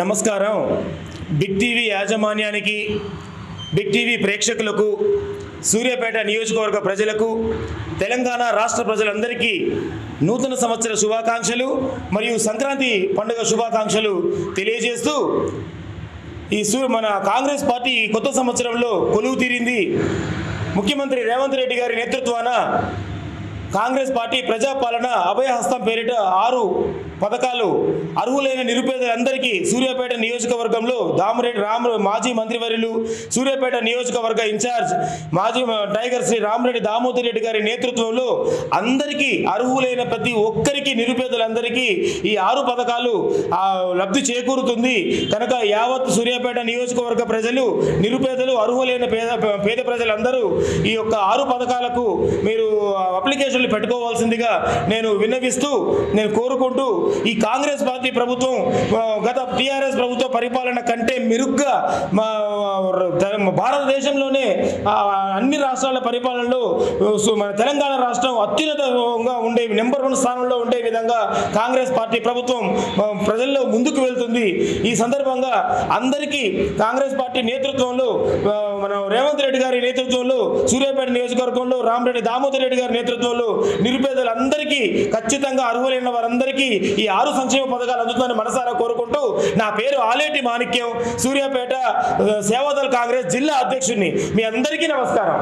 నమస్కారం. Big TV యాజమాన్యానికి, big TV ప్రేక్షకులకు, సూర్యాపేట నియోజకవర్గ ప్రజలకు, తెలంగాణ రాష్ట్ర ప్రజలందరికీ నూతన సంవత్సర శుభాకాంక్షలు మరియు సంక్రాంతి పండుగ శుభాకాంక్షలు తెలియజేస్తూ మన కాంగ్రెస్ పార్టీ కొత్త సంవత్సరంలో కొలువు తీరింది. ముఖ్యమంత్రి రేవంత్ రెడ్డి గారి నేతృత్వాన కాంగ్రెస్ పార్టీ ప్రజాపాలన అభయహస్తం పేరిట 6 పథకాలు అర్హులైన నిరుపేదలందరికీ సూర్యాపేట నియోజకవర్గంలో దామరెడ్డి మాజీ మంత్రివర్యులు, సూర్యాపేట నియోజకవర్గ ఇన్ఛార్జ్ మాజీ టైగర్ శ్రీ రామరెడ్డి దామోదర్ రెడ్డి గారి నేతృత్వంలో అందరికీ అర్హులైన ప్రతి ఒక్కరికి నిరుపేదలందరికీ ఈ 6 పథకాలు లబ్ధి చేకూరుతుంది. కనుక యావత్ సూర్యాపేట నియోజకవర్గ ప్రజలు, నిరుపేదలు, అర్హులైన పేద ప్రజలందరూ ఈ యొక్క 6 పథకాలకు మీరు అప్లికేషన్ పెట్టుకోవాల్సిందిగా నేను విన్నవిస్తూ, నేను కోరుకుంటూ, ఈ కాంగ్రెస్ పార్టీ ప్రభుత్వం గత టీఆర్ఎస్ ప్రభుత్వ పరిపాలన కంటే మెరుగ్గా భారతదేశంలోనే అన్ని రాష్ట్రాల పరిపాలనలో మన తెలంగాణ రాష్ట్రం అత్యున్నతంగా ఉండే నెంబర్ 1 స్థానంలో ఉండే విధంగా కాంగ్రెస్ పార్టీ ప్రభుత్వం ప్రజల్లో ముందుకు వెళ్తుంది. ఈ సందర్భంగా అందరికీ కాంగ్రెస్ పార్టీ నేతృత్వంలో, మన రేవంత్ రెడ్డి గారి నేతృత్వంలో, సూర్యాపేట నియోజకవర్గంలో రామరెడ్డి దామోదర్ రెడ్డి గారి నేతృత్వంలో నిరుపేదలందరికీ, ఖచ్చితంగా అర్హులైన వారందరికీ ఈ 6 సంక్షేమ పథకాలు అందుతుందని మనసారా కోరుకుంటూ, నా పేరు ఆలేటి మాణిక్యం, సూర్యాపేట సేవాదళ కాంగ్రెస్ జిల్లా అధ్యక్షుడిని. మీ అందరికీ నమస్కారం.